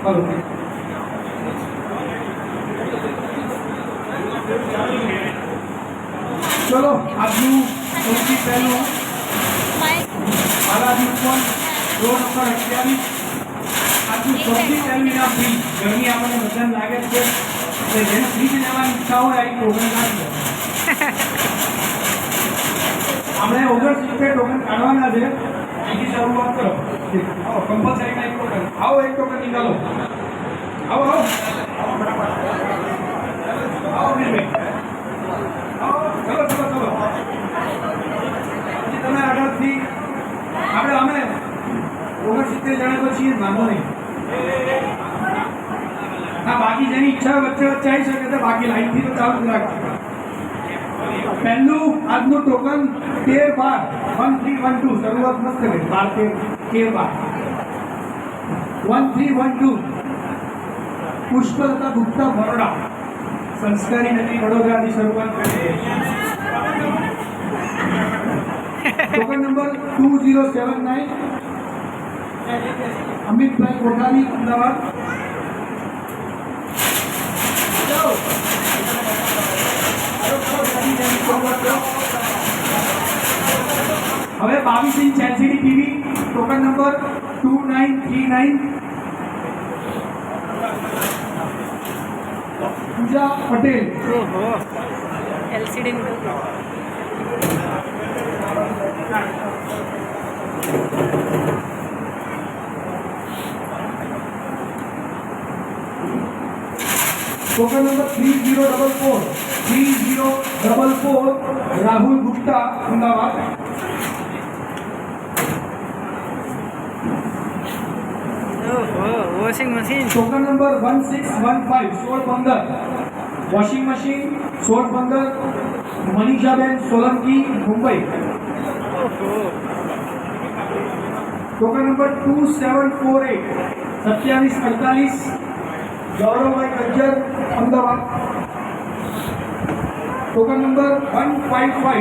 Hello चलो આજનું સૌથી પહેલું બાલાજી ફોન રોડ નંબર 28 આજનું સૌથી પહેલું ઇનામ ફ્રી ગરમી આપણને બધાને લાગે છે એટલે જેને ફ્રીજ લેવાની ઈચ્છા હોય આ ટોકન કાઢી લો આપણે 69 ટોકન કાઢવાના છે અહીંથી શરૂઆત કરો આવો કમ્પલસરી એક ટોકન આવો એક ટોકન નિકાલો આવો આવો આવો મેં તમે આગળથી આપણે અમે 69 જણા તો છીએ નાનો નહીં હા બાકી જેની ઈચ્છા વચ્ચે વચ્ચે આવી શકે તો બાકી લાઈનથી તો ચાલુ જ રાખજો પહેલું આજનું ટોકન 1312 શરૂઆત મસ્ત કરી 1312 પુષ્પલતા ગુપ્તા બરોડા સંસ્કારી નદી વડોદરાથી શરૂઆત કરી ટોકન નંબર 2079 અમિતભાઈ કોઠારી અમદાવાદ હવે 22 inch LCD TV token number 2939 Puja Patel LCD token number 3044 Rahul Gupta Ahmedabad washing machine token number 1615 washing machine 1615 Manishaben Solanki Mumbai token number 2748 2748 Gaurav bhai Gajjar Ahmedabad token number 155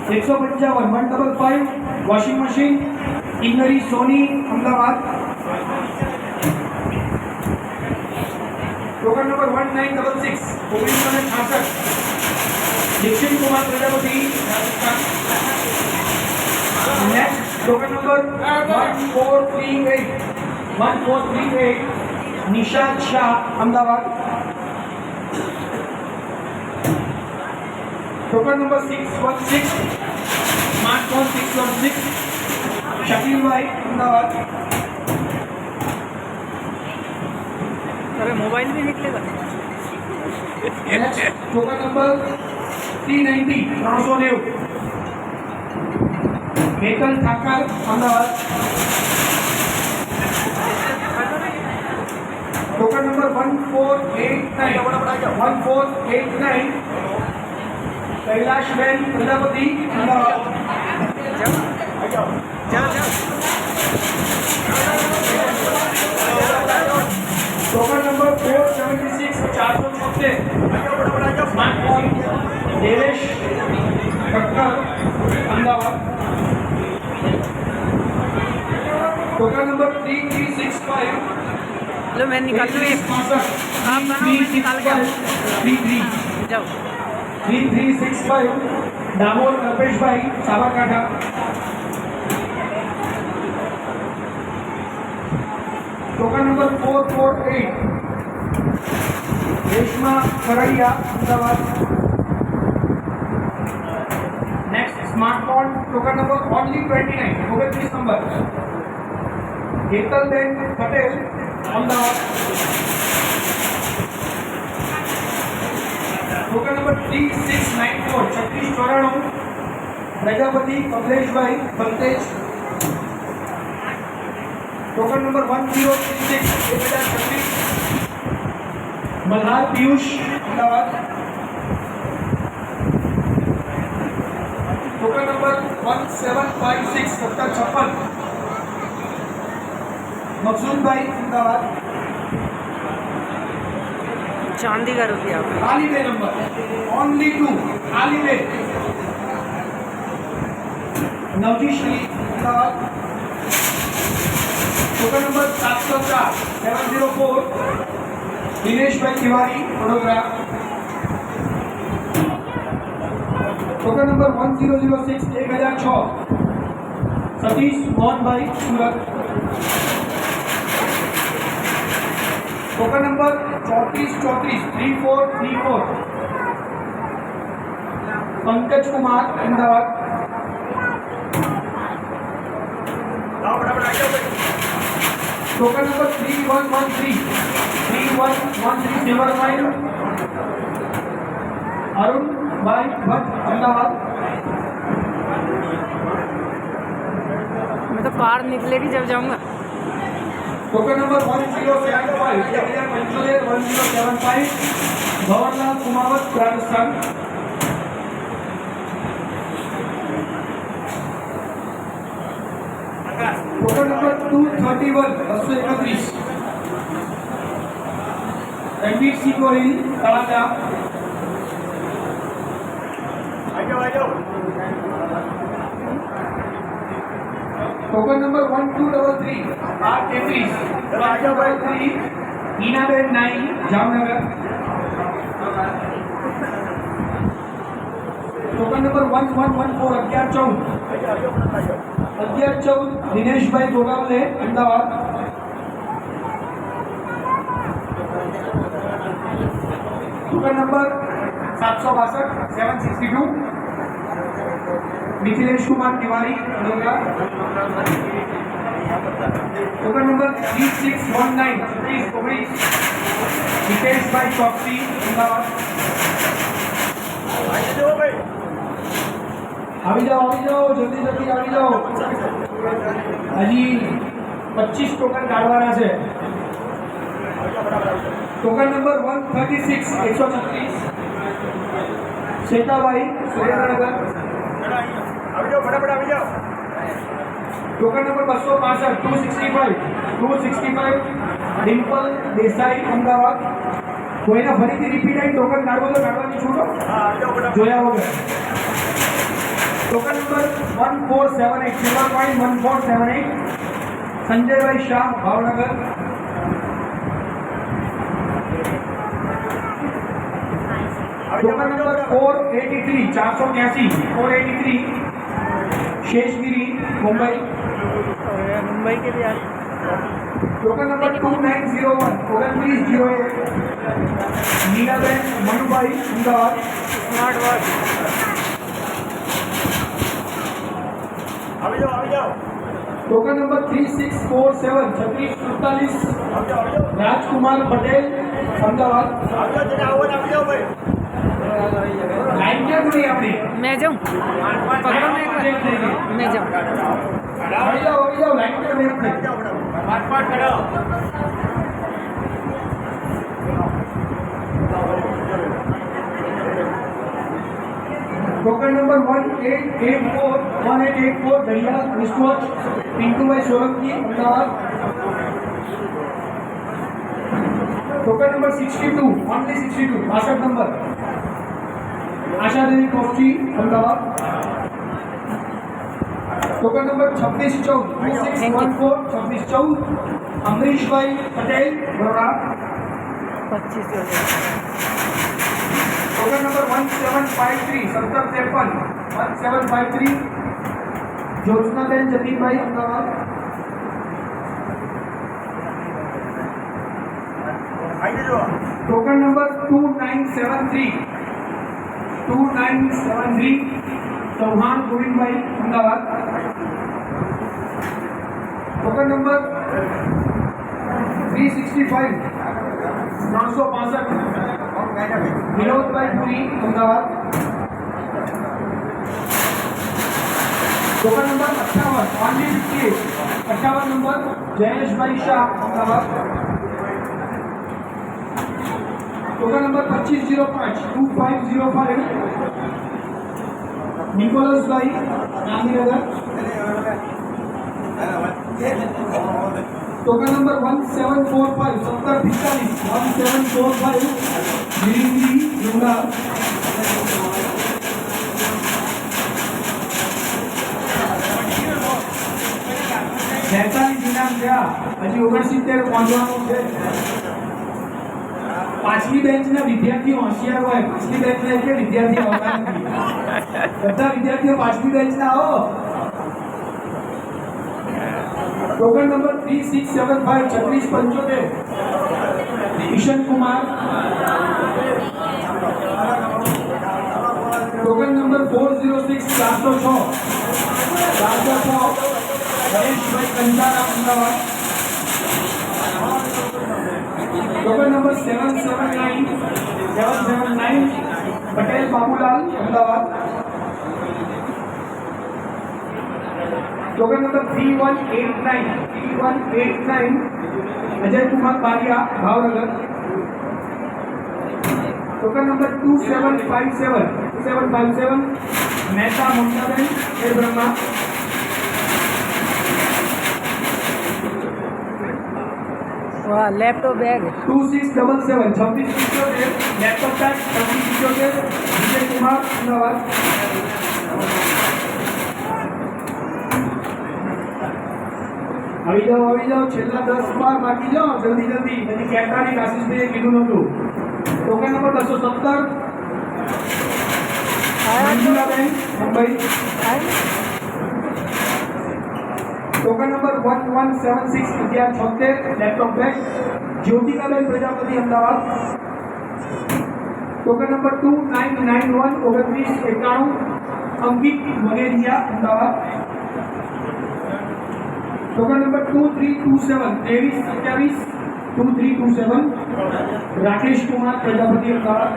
155 washing machine इंगरी Soni Ahmedabad token number 1966 1966 Dikshit Kumar Prajapati next token number 1438 Nishad Shah Ahmedabad token number 616 smartphone 616 Shakeel भाई अहमदाबाद अरे मोबाइल भी निकलेगा token number 390 मेटल Thakar Ahmedabad token number 1489 Kailash ben Prajapati Ahmedabad token number 476 476 smartphone Devesh Kakkar Ahmedabad token number 3365 लो मैं निकाल लूँ एक आप बनाओ मैं निकाल के 33 जाओ 3365 Damod Kalpesh bhai Sabarkantha token number 448 Reshma Karadiya Ahmedabad next smartphone token number only 29 number Hetalben Patel Ahmedabad token number 3694 3694 Prajapati Kamlesh bhai Baltej token number 1036 2026 Malhar Piyush Ahmedabad token number 1756 56 Maqsood bhai Ahmedabad चांदी का रुपया आलीबे नंबर ओनली 2 आलीबे Navji Shri Ahmedabad token number 704 704 Dinesh bhai Tiwari Vadodara. Token number 1006 1006 Satish Mohan bhai सूरत। Token number 3434 3434 Pankaj Kumar Ahmedabad. Token number 3113 silver mile Arun bhai Bhatt Ahmedabad. मैं तो कार निकलेगी जब जाऊंगा। Token number 1075 1075 Bhanwarlal Kumawat Rajasthan. Token number 231 231 Ranveer Singh Gohil Talaja. Token number 1233 833 Ninaben Nai Jamnagar. Token number 1114 1114 Dinesh bhai Gogawale Ahmedabad. Token number 762 762 Mithilesh Kumar Tiwari Vadodara. Token number 3619 Hitesh bhai Chokshi Ahmedabad. આવી જાઓ જલ્દી જલ્દી આવી જાઓ। હજી 25 ટોકન કાઢવાના છે। Token number 136 136 Shetabhai Surendranagar. Token number 265 265 Dimple Desai Ahmedabad. કોઈને ફરીથી રિપીટ આઈ ટોકન કાઢવો તો કાઢવાની છૂટો જોયા વગર। Token number 1478 silver point 1478 Sanjay bhai Shah Bhavnagar. Token number 483 483 Sheshgiri Mumbai. Mumbai के लिए token number 2901 2908 Nilaben Manubhai Ahmedabad. Smart watch token number 3647 3647 Rajkumar Patel Ahmedabad. Line क्या खुली अपनी मैं जाऊँ पकड़ो मैं जाऊँ આવી જાઓ લાઈન પર બેઠ टोकन नंबर 1884 दरिया wristwatch Pintu bhai Solanki Ahmedabad. Token number 62 only 62 62 number Asha Devi Kothi Ahmedabad. Token number 2614 Amrish bhai Patel Baroda. 25 token number 1753 1753 Jyotsnaben Jatin bhai Ahmedabad. Token number 2973 Chauhan Govind bhai Ahmedabad. Token number 365 965 Vinod bhai Puri Ahmedabad. Token number 58 number Jayesh bhai Shah Ahmedabad. Token number 2505 2505 Nicholas bhai Gandhinagar. Token number 1745 1745 गिरिंगी जुमला। जैताली जिला હેરાન થયા હજી 69 પહોંચવાનું છે. પાછલી બેન્ચના વિદ્યાર્થીઓ હોશિયાર હોય, પાછલી બેન્ચના એટલે વિદ્યાર્થીઓ આવતા નથી. બધા વિદ્યાર્થીઓ પાછલી બેન્ચના આવો. Token number 3675 3675 Ishan Kumar. Token number 406 406 Ganeshbhai Kantara Ahmedabad. Token number 779 Patel Babulal Ahmedabad. Token number 3189 Ajay Kumar Bariya Bhavnagar. Token number 2757 Mehta Mamtaben Khed Brahma. वाह laptop bag 2677 laptop bag 2677 Vijay Kumar Amdavad. આવી જાઓ છેલ્લા 10 બાર બાકી જાઓ જલ્દી જલ્દી. પછી કેટાની આશીષભાઈએ કીધું નહોતું. Token number 217 Manjulaben Mumbai. Token number 1176 laptop bag Jyotikaben Prajapati Ahmedabad. Token number 2991 2991 Ankit Mageriya Ahmedabad. Token number 2327 2327 Rakesh Kumar Prajapati Amdavad.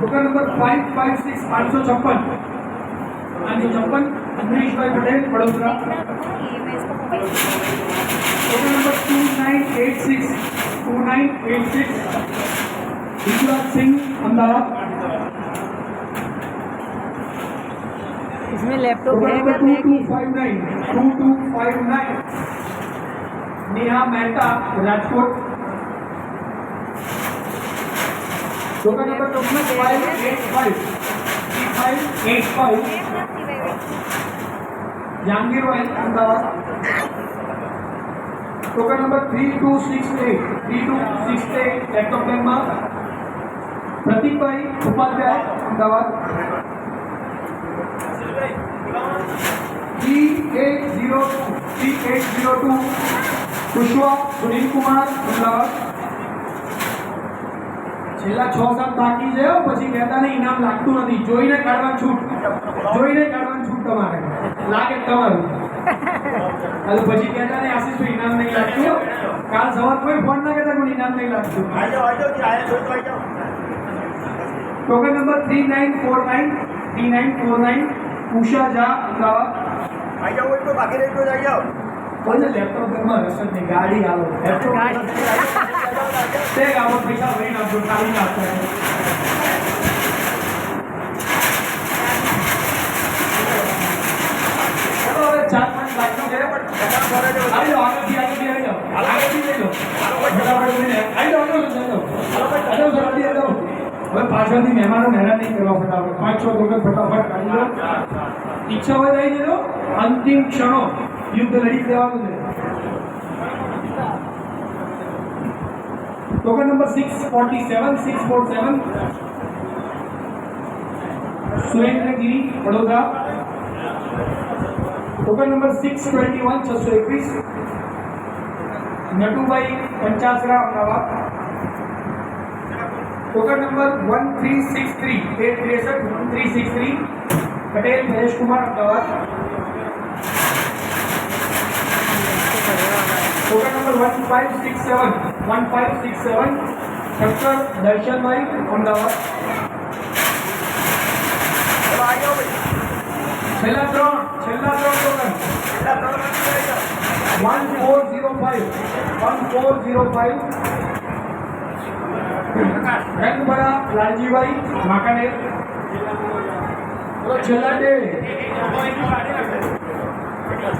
Token number 556 556 Amrish bhai Patel Vadodara. Token number 2986 Yuvraj Singh Amdavad. इसमें लैपटॉप टोकन बैग नंबर है 2259 Neha Mehta Rajkot. Token number 3585 Jahangir bhai Ahmedabad. Token number 3268 laptop बेंगमा प्रतीक भाई उपाध्याय अहमदाबाद. G802 पुष्पा सुनील कुमार अमदावाद. છેલ્લા 6-7 બાકી છે પછી કહેતા નહીં ઇનામ લાગતું નથી. જોઈને કાઢવાનું છૂટ તમારે લાગે તમારું. હાલ પછી કહેતા નહીં આશીષભાઈ ઇનામ નહીં લાગતું. કાલ સવાર કોઈ ફોન ના કહેતા કોઈ ઇનામ નહીં લાગતું. Token number 3949 Usha Jha Ahmedabad. બોલે લેપટોપ ઘરમાં રસ જ નહીં. ગાડી આવો લેપટોપ તે આવો પૈસા ભરીને આપજો ખાલી આપો. ચલો હવે 4-5 લાખનો છે. આવી જાઓ આગળથી લઈ લો. ફટાફટ લઈને આવી જાઓ જલ્દી આવી જાઓ. હવે પાછળથી મહેમાનો હેરાન નહીં કરવા. ફટાફટ 5-6 વખત ફટાફટ કાઢી લો. ઈચ્છા હોય આવી જજો. અંતિમ ક્ષણો યુદ્ધ લડી દેવાનું છે. Token number 647 Surendragiri Vadodara. Token number 621 Natubhai Panchasara Ahmedabad. Token number 1363 Patel Mahesh Kumar Amdavad. Token number 1567 doctor Darshan bhai Amdavad. छेल्ला त्रण टोकन 1405 रंगभरा लालजी भाई माकानेर. छेल्ला डे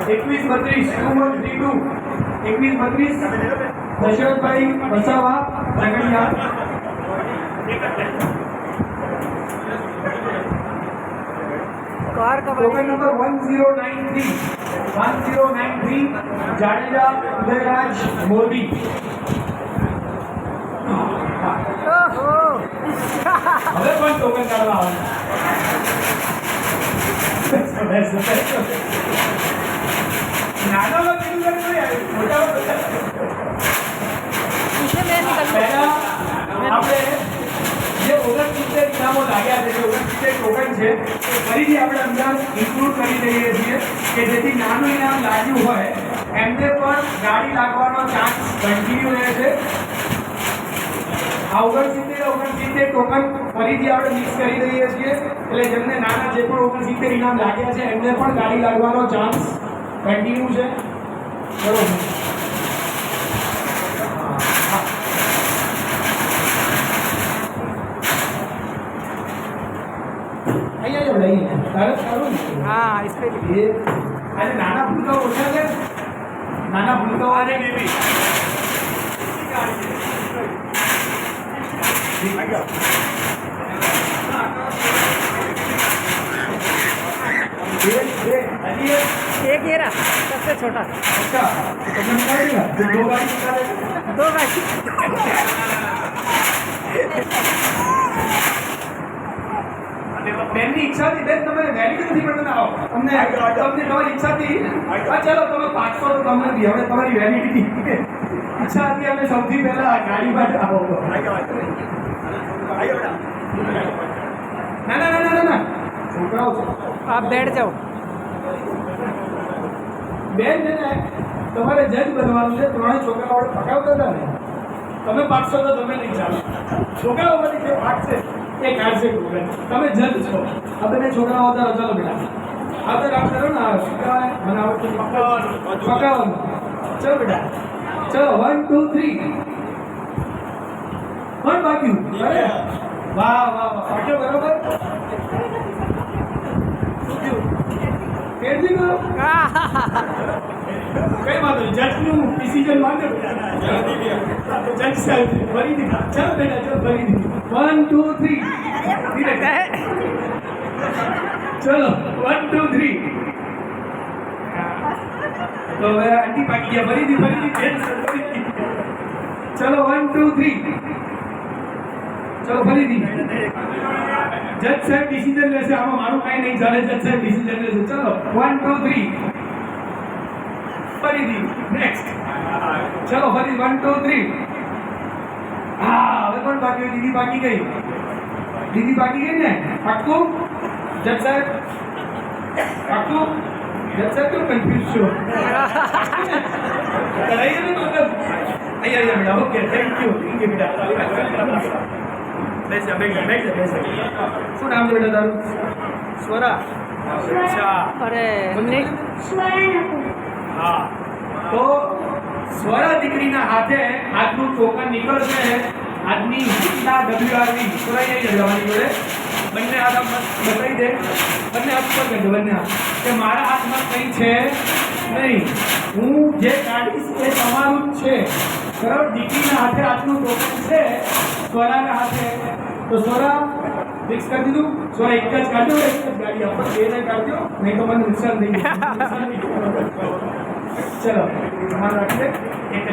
2132 दशरथ भाई वसावा जगड़िया. कौन बाहर का टोकन नंबर 1093 जाडेजा उदयराज मोदी। ओहो હવે પણ ટોકન કાઢવા આવે નાનો મોટા इसे मैं निकल પહેલા આપણે જે 69 ઇનામો લાગ્યા છે, જે 69 ટોકન છે, એ ફરીથી આપણે અંદર ઇન્ક્લુડ કરી દઈએ છીએ કે જેથી નાનું ઇનામ લાગ્યું હોય એમને પણ ગાડી લાગવાનો ચાન્સ કન્ટિન્યુ રહે છે। આ 69 ટોકન ફરીથી આપણે મિક્સ કરી દઈએ છીએ એટલે જેમને નાના જે પણ 69 ઇનામ લાગ્યા છે એમને પણ ગાડી લાગવાનો ચાન્સ કન્ટિન્યુ છે। બરોબર, અહીંયા જ લઈએ તારે સારું ને हाँ इस पे એ આજે નાના ભૂલકાઓ ઓછા છે, નાના ભૂલકાઓ અને બેબી एक ये रहा सबसे छोटा अच्छा तो तुमने निकालेगा जो दो गाड़ी निकालेगा 2 गाड़ी બેનની ઈચ્છાથી બેન તમે વેલિડ નથી પણ તમે આવો તમને તમારી ઈચ્છાથી હા ચાલો તમે 500 તો તમને દી હવે તમારી વેલિડિટી ઈચ્છા હતી અમે સૌથી પહેલા ગાડી માટે આવો ના ના ના ના ના છોકરાઓ છે आप बैठ जाओ બેન છે ને તમારે જજ બનવાનું છે, ત્રણેય છોકરાઓ પકાવતા હતા ને તમે 500 તો તમે નહીં ચાલો છોકરાઓ બધી જે ભાગ છે એ કાઢશે તમે જજ છો। આ બંને છોકરાઓ હતા ચાલો બેટા આ તો રામ કરો ને શું કહેવાય મને આવડતું પકાવવાનું ચલો બેટા ચલો 1 2 3 કોણ બાકી અરે વાહ વાહ વાહ પાક્યો બરોબર કેદી કરો કઈ વાંધો નહીં જજનું ડિસિઝન માંગે જજ સાહેબ ફરી દીધા ચલો બેટા ચલો ફરી દીધી 1 2 3 ધીરે ચલો 1 2 3 તો હવે આંટી પાકી ગયા ફરીથી ચલો 1 2 3 ચલો ફરીથી જજ સાહેબ ડિસિઝન લેશે આમાં મારું કાંઈ નહીં ચાલે જજ સાહેબ ડિસિઝન લેશે ચલો 1 2 3 ફરીથી નેક્સ્ટ ચલો ફરી 1 2 3 હા હવે પણ બાકી દીદી બાકી ગઈ ને પાક્કું જજ સાહેબ પાક્કું જજ સાહેબ કેમ કન્ફ્યુઝ છો કરાઈએ ને મતલબ અહીંયા બેટા ઓકે થેન્ક યુ બેટા બેસ શું નામ છે બેટા તારું સ્વરા અચ્છા अरे हमने હા તો સ્વરા દીકરીના હાથે આજનું ટોકન નીકળશે આજની હિટના WRV સ્વરાઈ જવાની જોડે બંને હાથ આમ બતાવી દે બંને હાથ પર કરજો બંને હાથ કે મારા હાથમાં કંઈ છે નહીં હું જે કાઢીશ એ તમારું જ છે બરાબર દીકરીના હાથે આજનું ટોકન છે સ્વરાના હાથે તો સ્વરા ફિક્સ કરી દીધું સ્વરા એક જ કાઢજો એક જ ગાડી આપણે બે ને કાઢજો નહીં તો મને નુકસાન થઈ ગયું ચલો તમારું રાખીએ એક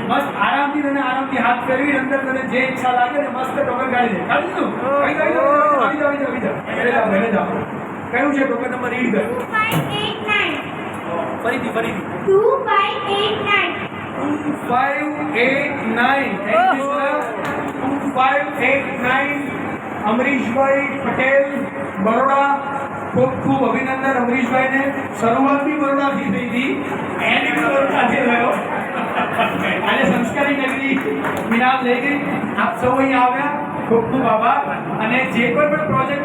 મસ્ત આરામથી તને આરામથી હાથ ફેરવી અંદર તને જે ઈચ્છા લાગે ને મસ્ત ટોકન કાઢી દે કાઢી દીધું આવી જાઓ કયું છે ટોકન નંબર રીડ કર 2589 ફરીથી 2589 thank you sir 2589 અમરીશભાઈ Patel Baroda ખૂબ ખૂબ અભિનંદન અમરીશભાઈને શરૂઆત બી બરોડાથી થઈ હતી એન્ડ બી બરોડાથી થયો આજે સંસ્કારી નગરી ઇનામ લઈ ગઈ આપ સૌ અહીં આવ્યા ખૂબ ખૂબ આભાર અને જે કોઈ પણ પ્રોજેક્ટ